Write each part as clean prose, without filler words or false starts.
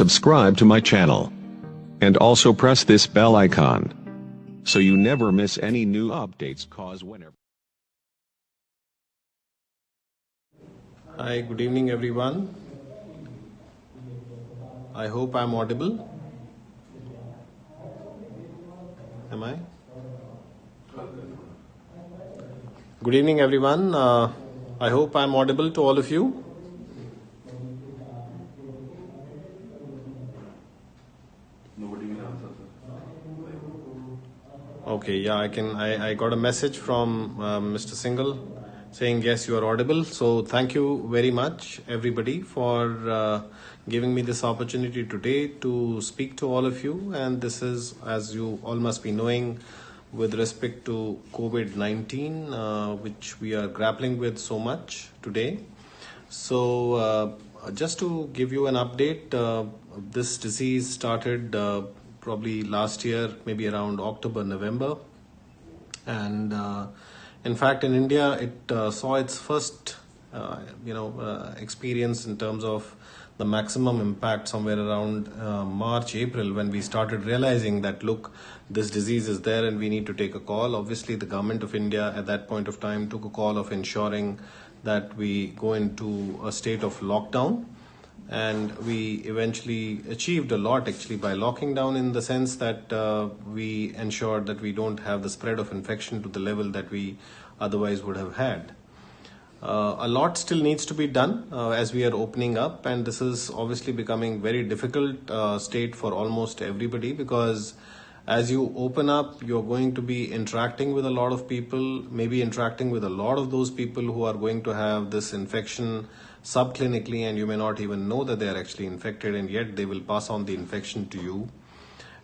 subscribe to my channel. And also press this bell icon, so you never miss any new updates cause whenever. Hi, good evening everyone. I hope I'm audible. Am I? Good evening everyone. I hope I'm audible to all of you. Okay, yeah, I got a message from Mr. Singhal saying yes, you are audible. So thank you very much everybody for giving me this opportunity today to speak to all of you. And this is, as you all must be knowing, with respect to COVID-19, which we are grappling with so much today. So just to give you an update, this disease started probably last year, maybe around October, November. And in fact, in India, it saw its first, experience in terms of the maximum impact somewhere around March, April, when we started realizing that, look, this disease is there and we need to take a call. Obviously, the government of India at that point of time took a call of ensuring that we go into a state of lockdown. And we eventually achieved a lot actually by locking down, in the sense that we ensured that we don't have the spread of infection to the level that we otherwise would have had. A lot still needs to be done as we are opening up, and this is obviously becoming very difficult state for almost everybody, because as you open up, you're going to be interacting with a lot of people, maybe interacting with a lot of those people who are going to have this infection subclinically, and you may not even know that they are actually infected, and yet they will pass on the infection to you.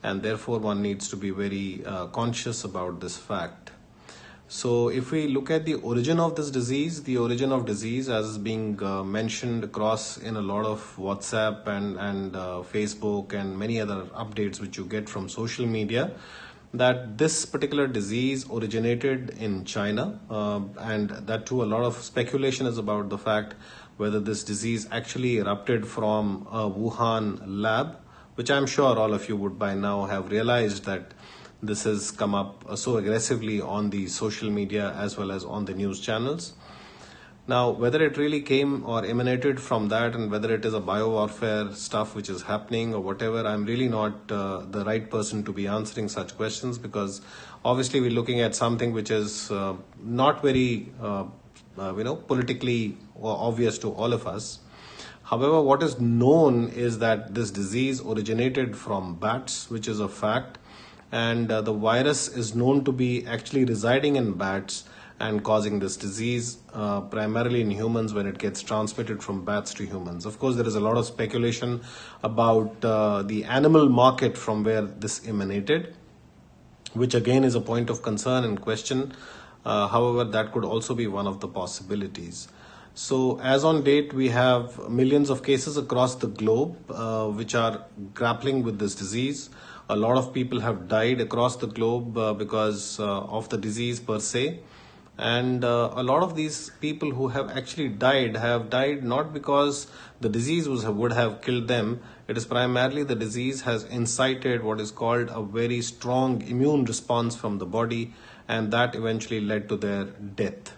And therefore one needs to be very conscious about this fact. So if we look at the origin of this disease, the origin of disease, as is being mentioned across in a lot of WhatsApp and Facebook and many other updates which you get from social media, that this particular disease originated in China, and that too a lot of speculation is about the fact whether this disease actually erupted from a Wuhan lab, which I'm sure all of you would by now have realized that this has come up so aggressively on the social media as well as on the news channels. Now, whether it really came or emanated from that, and whether it is a biowarfare stuff which is happening or whatever, I'm really not the right person to be answering such questions, because obviously we're looking at something which is not very politically obvious to all of us. However, what is known is that this disease originated from bats, which is a fact, and the virus is known to be actually residing in bats and causing this disease primarily in humans when it gets transmitted from bats to humans. Of course, there is a lot of speculation about the animal market from where this emanated, which again is a point of concern and question. However, that could also be one of the possibilities. So as on date, we have millions of cases across the globe which are grappling with this disease. A lot of people have died across the globe because of the disease per se. And a lot of these people who have actually died have died not because the disease would have killed them. It is primarily the disease has incited what is called a very strong immune response from the body, and that eventually led to their death.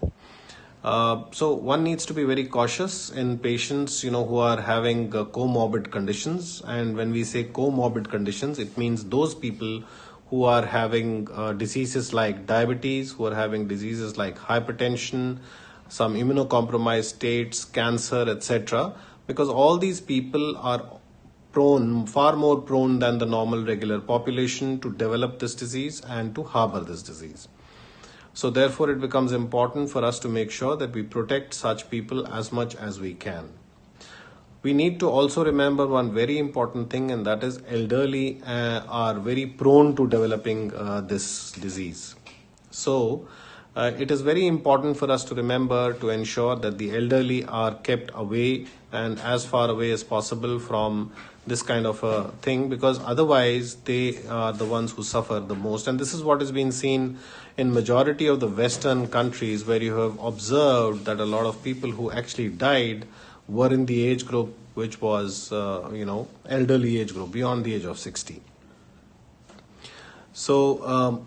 So one needs to be very cautious in patients, who are having comorbid conditions. And when we say comorbid conditions, it means those people who are having diseases like diabetes, who are having diseases like hypertension, some immunocompromised states, cancer, etc. Because all these people are far more prone than the normal regular population to develop this disease and to harbor this disease. So therefore, it becomes important for us to make sure that we protect such people as much as we can. We need to also remember one very important thing, and that is elderly are very prone to developing this disease. So it is very important for us to remember to ensure that the elderly are kept away and as far away as possible from this kind of a thing, because otherwise they are the ones who suffer the most. And this is what has been seen in majority of the Western countries, where you have observed that a lot of people who actually died were in the age group which was, elderly age group, beyond the age of 60. So,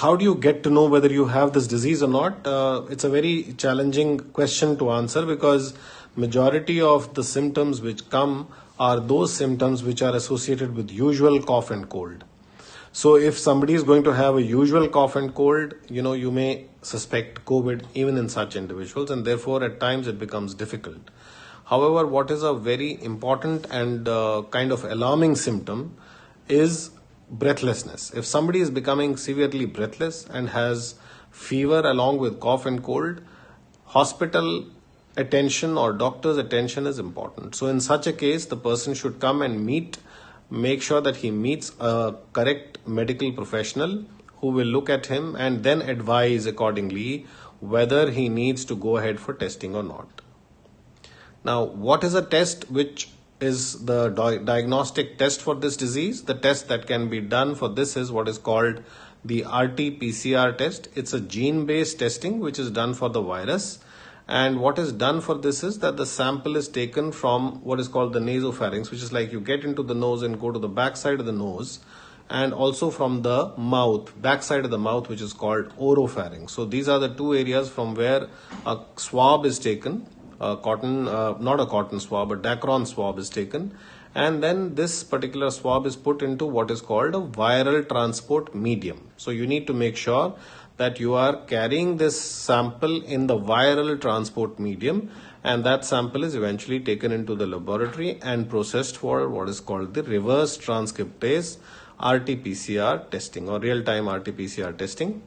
how do you get to know whether you have this disease or not? It's a very challenging question to answer, because majority of the symptoms which come are those symptoms which are associated with usual cough and cold. So if somebody is going to have a usual cough and cold, you may suspect COVID even in such individuals, and therefore at times it becomes difficult. However, what is a very important and kind of alarming symptom is breathlessness. If somebody is becoming severely breathless and has fever along with cough and cold, hospital attention or doctor's attention is important. So in such a case, the person should come and make sure that he meets a correct medical professional who will look at him and then advise accordingly whether he needs to go ahead for testing or not. Now, what is a test which is the diagnostic test for this disease? The test that can be done for this is what is called the RT-PCR test. It's a gene-based testing which is done for the virus. And what is done for this is that the sample is taken from what is called the nasopharynx, which is like you get into the nose and go to the back side of the nose, and also from the mouth, back side of the mouth, which is called oropharynx. So these are the two areas from where a swab is taken, not a cotton swab, a Dacron swab is taken. And then this particular swab is put into what is called a viral transport medium. So you need to make sure that you are carrying this sample in the viral transport medium, and that sample is eventually taken into the laboratory and processed for what is called the reverse transcriptase RT-PCR testing, or real-time RT-PCR testing.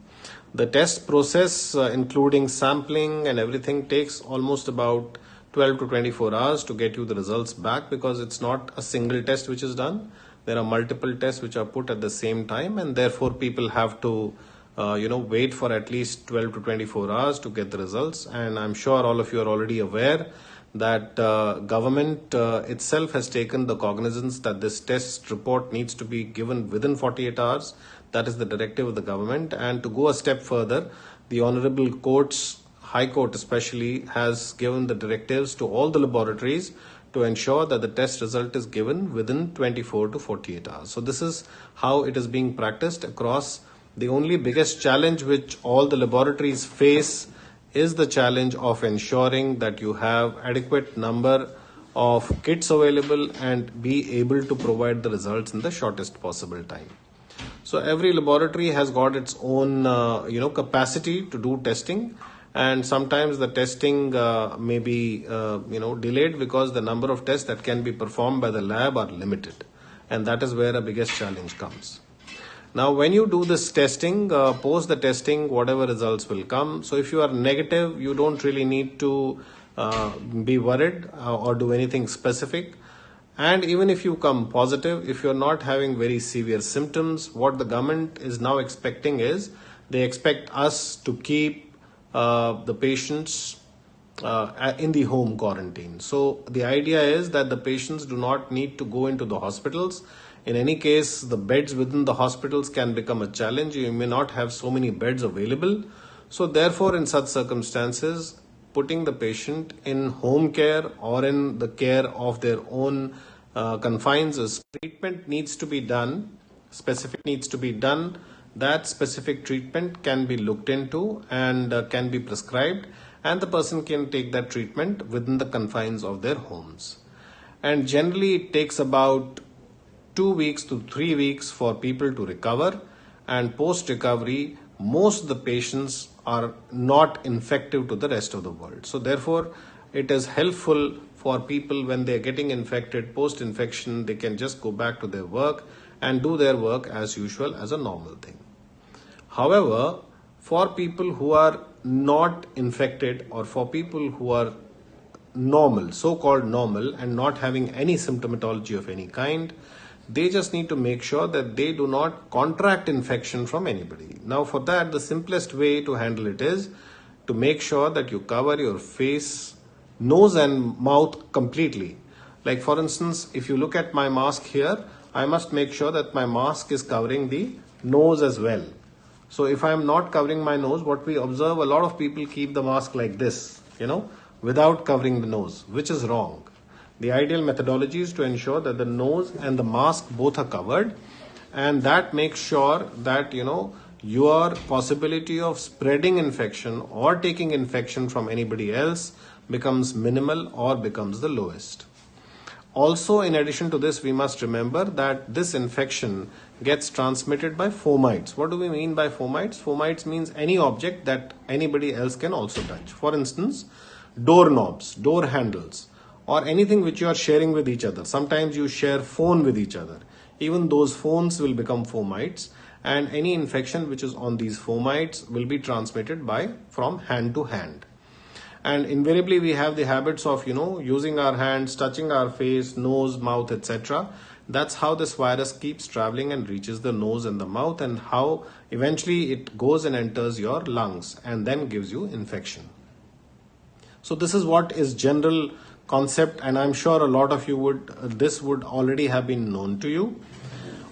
The test process, including sampling and everything, takes almost about 12 to 24 hours to get you the results back, because it's not a single test which is done. There are multiple tests which are put at the same time, and therefore people have to wait for at least 12 to 24 hours to get the results. And I'm sure all of you are already aware that government itself has taken the cognizance that this test report needs to be given within 48 hours. That is the directive of the government. And to go a step further, the honorable courts, High Court especially, has given the directives to all the laboratories to ensure that the test result is given within 24 to 48 hours. So this is how it is being practiced across. The only biggest challenge which all the laboratories face is the challenge of ensuring that you have adequate number of kits available and be able to provide the results in the shortest possible time. So every laboratory has got its own capacity to do testing, and sometimes the testing may be delayed because the number of tests that can be performed by the lab are limited, and that is where the biggest challenge comes. Now, when you do this testing, post the testing, whatever results will come. So if you are negative, you don't really need to be worried or do anything specific. And even if you come positive, if you're not having very severe symptoms, what the government is now expecting is they expect us to keep the patients in the home quarantine. So the idea is that the patients do not need to go into the hospitals. In any case, the beds within the hospitals can become a challenge. You may not have so many beds available. So therefore, in such circumstances, putting the patient in home care or in the care of their own confines, as treatment needs to be done, specific needs to be done. That specific treatment can be looked into and can be prescribed, and the person can take that treatment within the confines of their homes. And generally, it takes about 2 weeks to 3 weeks for people to recover, and post-recovery, most of the patients are not infective to the rest of the world. So therefore, it is helpful for people when they are getting infected, post-infection, they can just go back to their work and do their work as usual, as a normal thing. However, for people who are not infected, or for people who are normal, so-called normal, and not having any symptomatology of any kind, they just need to make sure that they do not contract infection from anybody. Now, for that, the simplest way to handle it is to make sure that you cover your face, nose and mouth completely. Like for instance, if you look at my mask here, I must make sure that my mask is covering the nose as well. So if I am not covering my nose, what we observe, a lot of people keep the mask like this, without covering the nose, which is wrong. The ideal methodology is to ensure that the nose and the mask both are covered, and that makes sure that your possibility of spreading infection or taking infection from anybody else becomes minimal or becomes the lowest. Also, in addition to this, we must remember that this infection gets transmitted by fomites. What do we mean by fomites? Fomites means any object that anybody else can also touch. For instance, doorknobs, door handles, or anything which you are sharing with each other. Sometimes you share phone with each other. Even those phones will become fomites, and any infection which is on these fomites will be transmitted from hand to hand. And invariably we have the habits of using our hands, touching our face, nose, mouth, etc. That's how this virus keeps traveling and reaches the nose and the mouth, and how eventually it goes and enters your lungs and then gives you infection. So this is what is general concept, and I'm sure a lot of you this would already have been known to you.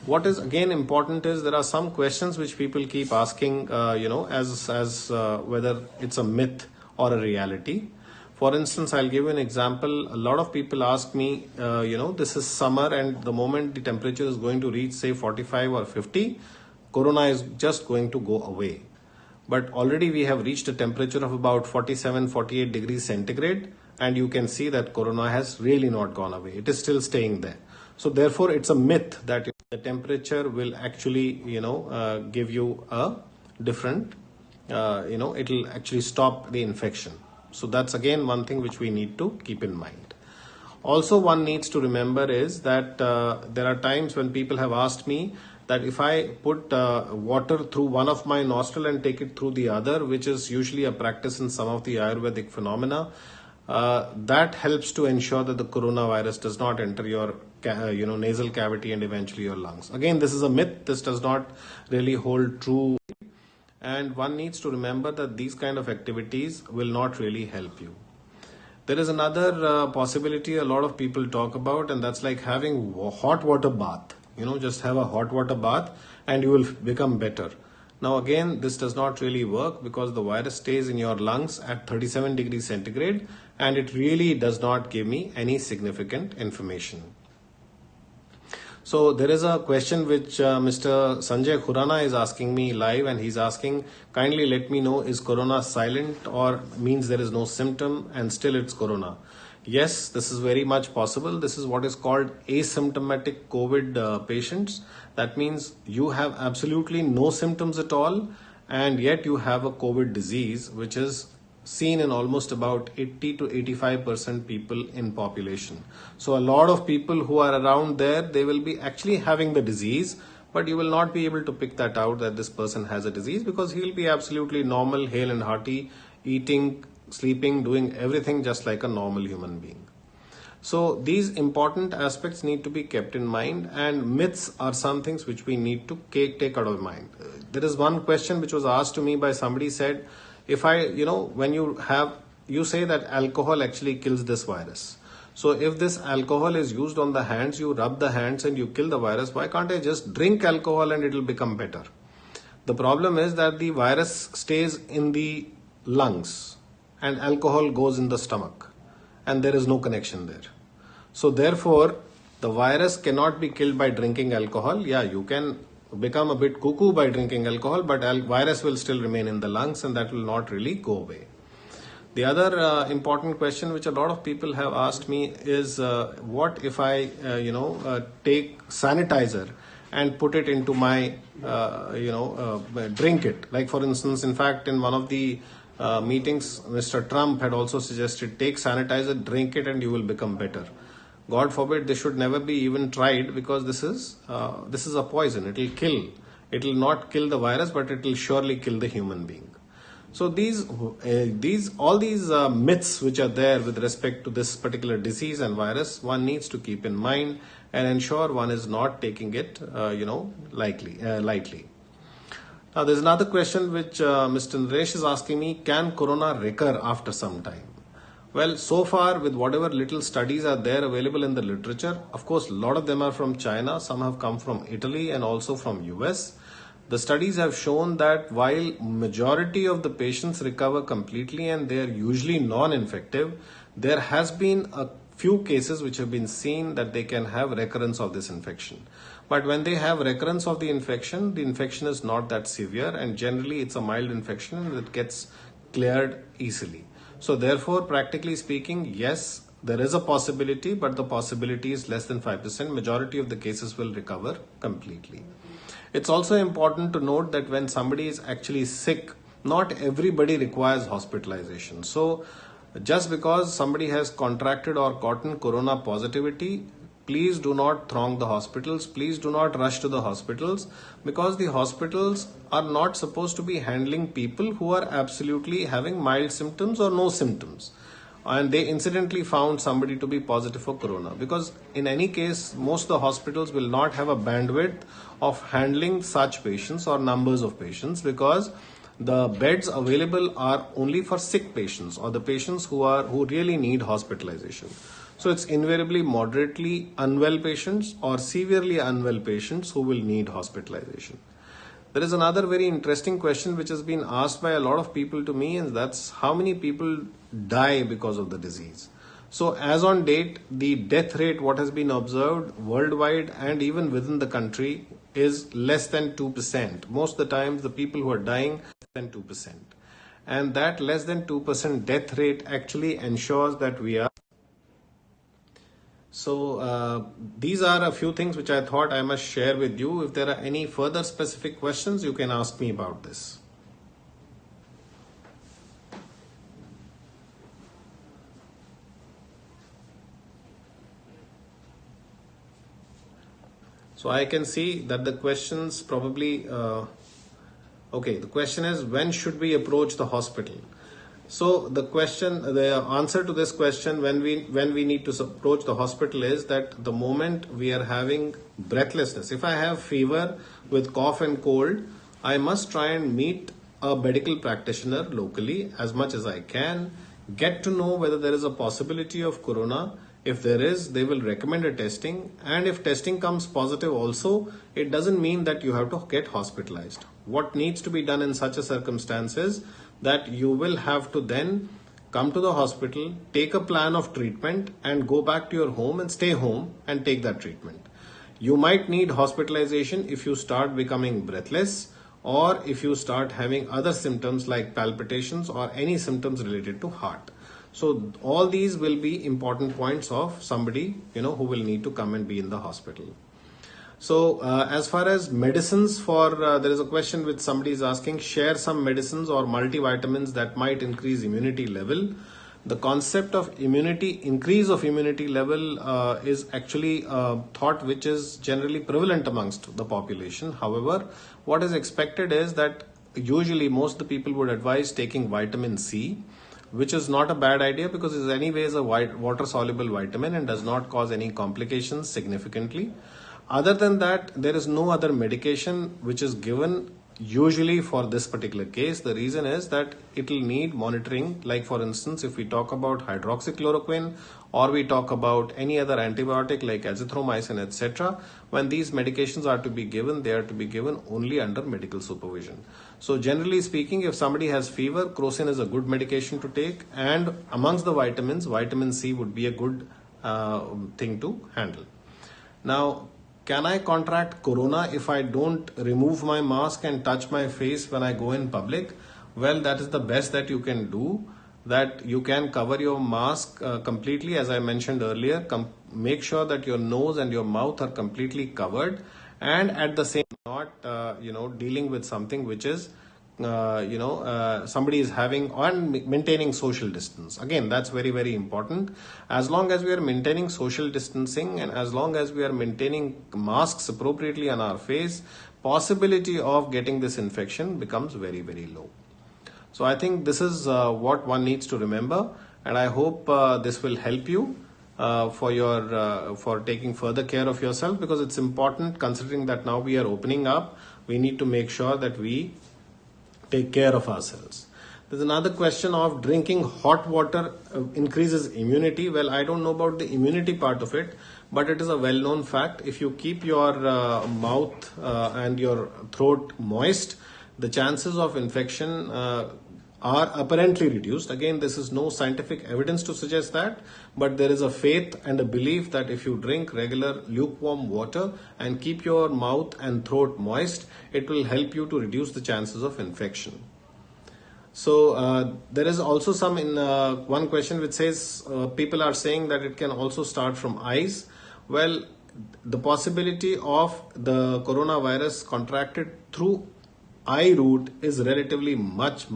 What is again important is there are some questions which people keep asking, as whether it's a myth or a reality. For instance, I'll give you an example. A lot of people ask me, this is summer, and the moment the temperature is going to reach say 45 or 50, corona is just going to go away. But already we have reached a temperature of about 47, 48 degrees centigrade, and you can see that corona has really not gone away. It is still staying there. So therefore it's a myth that the temperature will actually give you a different it'll actually stop the infection. So that's again one thing which we need to keep in mind. Also, one needs to remember is that there are times when people have asked me that if I put water through one of my nostril and take it through the other, which is usually a practice in some of the Ayurvedic phenomena, that helps to ensure that the coronavirus does not enter your nasal cavity and eventually your lungs. Again, this is a myth. This does not really hold true, and one needs to remember that these kind of activities will not really help you. There is another possibility a lot of people talk about, and that's like having hot water bath. Just have a hot water bath and you will become better. Now again, this does not really work because the virus stays in your lungs at 37 degrees centigrade, and it really does not give me any significant information. So there is a question which Mr. Sanjay Khurana is asking me live, and he's asking, kindly let me know, is corona silent or means there is no symptom and still it's corona? Yes, this is very much possible. This is what is called asymptomatic COVID patients. That means you have absolutely no symptoms at all, and yet you have a COVID disease, which is seen in almost about 80 to 85% people in population. So a lot of people who are around there, they will be actually having the disease, but you will not be able to pick that out that this person has a disease, because he will be absolutely normal, hale and hearty, eating, sleeping, doing everything just like a normal human being. So these important aspects need to be kept in mind, and myths are some things which we need to take out of mind. There is one question which was asked to me by somebody, said, if when you say that alcohol actually kills this virus. So if this alcohol is used on the hands, you rub the hands and you kill the virus, why can't I just drink alcohol and it will become better? The problem is that the virus stays in the lungs and alcohol goes in the stomach, and there is no connection there. So therefore, the virus cannot be killed by drinking alcohol. Yeah, you can become a bit cuckoo by drinking alcohol, but virus will still remain in the lungs, and that will not really go away. The other important question which a lot of people have asked me is, what if I take sanitizer and put it into my drink it? Like for instance, in fact, in one of the meetings, Mr. Trump had also suggested, take sanitizer, drink it, and you will become better. God forbid this should never be even tried, because this is a poison. It will kill. It will not kill the virus, but it will surely kill the human being. So all these myths which are there with respect to this particular disease and virus, one needs to keep in mind and ensure one is not taking it lightly. Now there's another question which Mr. Naresh is asking me, can corona recur after some time? Well, so far, with whatever little studies are there available in the literature, of course, a lot of them are from China, some have come from Italy and also from US. The studies have shown that while majority of the patients recover completely and they are usually non-infective, there has been a few cases which have been seen that they can have recurrence of this infection. But when they have recurrence of the infection is not that severe, and generally it's a mild infection and it gets cleared easily. So therefore, practically speaking, yes, there is a possibility, but the possibility is less than 5%. Majority of the cases will recover completely. It's also important to note that when somebody is actually sick, not everybody requires hospitalization. So just because somebody has contracted or gotten corona positivity, please do not throng the hospitals. Please do not rush to the hospitals, because the hospitals are not supposed to be handling people who are absolutely having mild symptoms or no symptoms, and they incidentally found somebody to be positive for corona, because in any case most of the hospitals will not have a bandwidth of handling such patients or numbers of patients, because the beds available are only for sick patients or the patients who really need hospitalization. So it's invariably moderately unwell patients or severely unwell patients who will need hospitalization. There is another very interesting question which has been asked by a lot of people to me, and that's how many people die because of the disease. So as on date, the death rate, what has been observed worldwide and even within the country, is less than 2%. Most of the times the people who are dying less than 2%. And that less than 2% death rate actually ensures that we are. So these are a few things which I thought I must share with you. If there are any further specific questions, you can ask me about this. So I can see that the questions probably, okay, the question is, when should we approach the hospital? So the answer to this question, when we need to approach the hospital, is that the moment we are having breathlessness, if I have fever with cough and cold, I must try and meet a medical practitioner locally as much as I can, get to know whether there is a possibility of corona. If there is, they will recommend a testing, and if testing comes positive also, it doesn't mean that you have to get hospitalized. What needs to be done in such a circumstance is that you will have to then come to the hospital, take a plan of treatment, and go back to your home and stay home and take that treatment. You might need hospitalization if you start becoming breathless, or if you start having other symptoms like palpitations or any symptoms related to heart. So all these will be important points of somebody, who will need to come and be in the hospital. So as far as medicines there is a question which somebody is asking, share some medicines or multivitamins that might increase immunity level. The concept of increase of immunity level is actually a thought which is generally prevalent amongst the population. However, what is expected is that usually most of the people would advise taking vitamin C, which is not a bad idea because it's anyways a water soluble vitamin and does not cause any complications significantly. Other than that, there is no other medication which is given usually for this particular case. The reason is that it will need monitoring. Like for instance, if we talk about hydroxychloroquine or we talk about any other antibiotic like azithromycin, etc., when these medications are to be given, they are to be given only under medical supervision. So generally speaking, if somebody has fever, crocin is a good medication to take, and amongst the vitamins, vitamin C would be a good thing to handle. Now, can I contract corona if I don't remove my mask and touch my face when I go in public? Well, that is the best that you can do, that you can cover your mask completely. As I mentioned earlier, make sure that your nose and your mouth are completely covered, and at the same time not dealing with something which is somebody is having, and maintaining social distance. Again, that's very, very important. As long as we are maintaining social distancing and as long as we are maintaining masks appropriately on our face, possibility of getting this infection becomes very, very low. So I think this is what one needs to remember, and I hope this will help you for taking further care of yourself, because it's important, considering that now we are opening up. We need to make sure that we take care of ourselves. There's another question of drinking hot water increases immunity. Well, I don't know about the immunity part of it, but it is a well-known fact. If you keep your mouth and your throat moist, the chances of infection are apparently reduced. Again, this is no scientific evidence to suggest that, but there is a faith and a belief that if you drink regular lukewarm water and keep your mouth and throat moist, it will help you to reduce the chances of infection. So there is also some in one question which says people are saying that it can also start from eyes. Well, the possibility of the coronavirus contracted through eye route is relatively much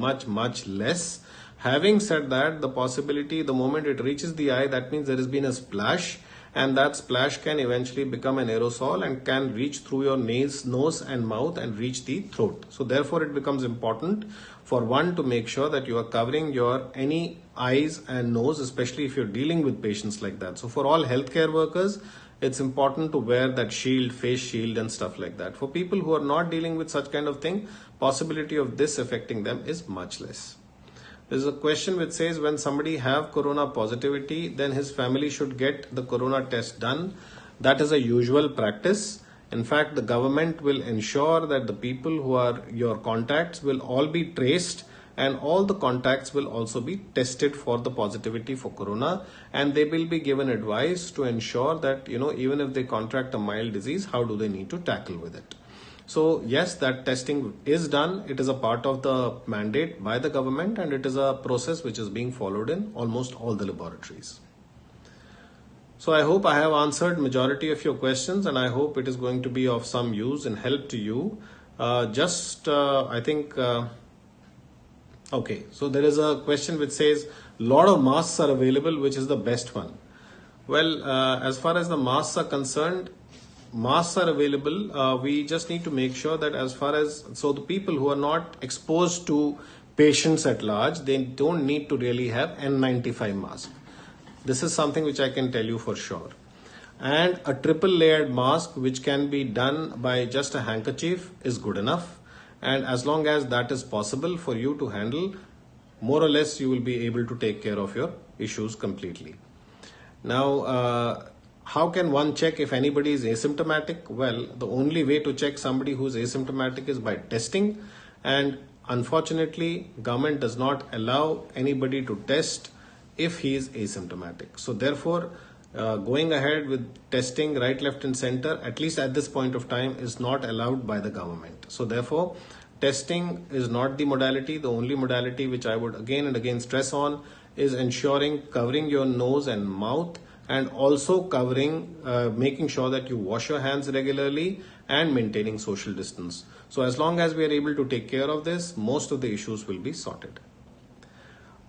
less. Having said that, the possibility the moment it reaches the eye, that means there has been a splash, and that splash can eventually become an aerosol and can reach through your nose and mouth and reach the throat. So therefore it becomes important for one to make sure that you are covering your any eyes and nose, especially if you're dealing with patients like that. So for all healthcare workers, it's important to wear that shield, face shield and stuff like that. For people who are not dealing with such kind of thing, possibility of this affecting them is much less. There's a question which says when somebody have corona positivity, then his family should get the corona test done. That is a usual practice. In fact, the government will ensure that the people who are your contacts will all be traced, and all the contacts will also be tested for the positivity for corona, and they will be given advice to ensure that, even if they contract a mild disease, how do they need to tackle with it. So yes, that testing is done. It is a part of the mandate by the government, and it is a process which is being followed in almost all the laboratories. So I hope I have answered majority of your questions, and I hope it is going to be of some use and help to you. Okay, so there is a question which says lot of masks are available, which is the best one? Well, as far as the masks are concerned, masks are available. We just need to make sure that so the people who are not exposed to patients at large, they don't need to really have N95 mask. This is something which I can tell you for sure. And a triple layered mask which can be done by just a handkerchief is good enough. And as long as that is possible for you to handle, more or less you will be able to take care of your issues completely. Now, how can one check if anybody is asymptomatic? Well, the only way to check somebody who is asymptomatic is by testing, and unfortunately government does not allow anybody to test if he is asymptomatic. So therefore, going ahead with testing right, left and center, at least at this point of time, is not allowed by the government. So therefore, testing is not the modality. The only modality which I would again and again stress on is ensuring covering your nose and mouth, and also making sure that you wash your hands regularly and maintaining social distance. So as long as we are able to take care of this, most of the issues will be sorted.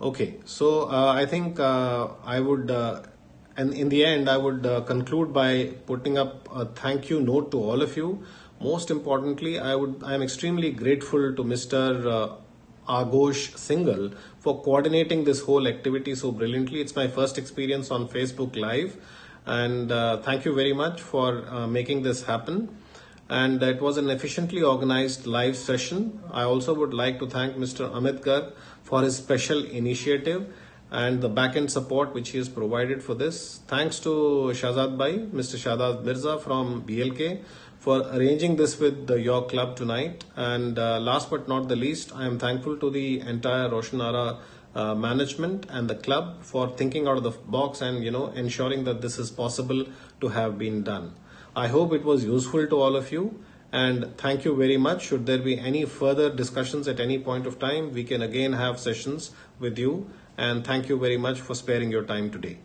Okay, so I think I would and in the end, I would conclude by putting up a thank you note to all of you. Most importantly, I am extremely grateful to Mr. Aghosh Singhal for coordinating this whole activity so brilliantly. It's my first experience on Facebook Live, and thank you very much for making this happen. And it was an efficiently organized live session. I also would like to thank Mr. Amit Garg for his special initiative and the back-end support which he has provided for this. Thanks to Shahzad Bhai, Mr. Shahzad Mirza from BLK, for arranging this with your club tonight. And last but not the least, I am thankful to the entire Roshanara management and the club for thinking out of the box and ensuring that this is possible to have been done. I hope it was useful to all of you, and thank you very much. Should there be any further discussions at any point of time, we can again have sessions with you, and thank you very much for sparing your time today.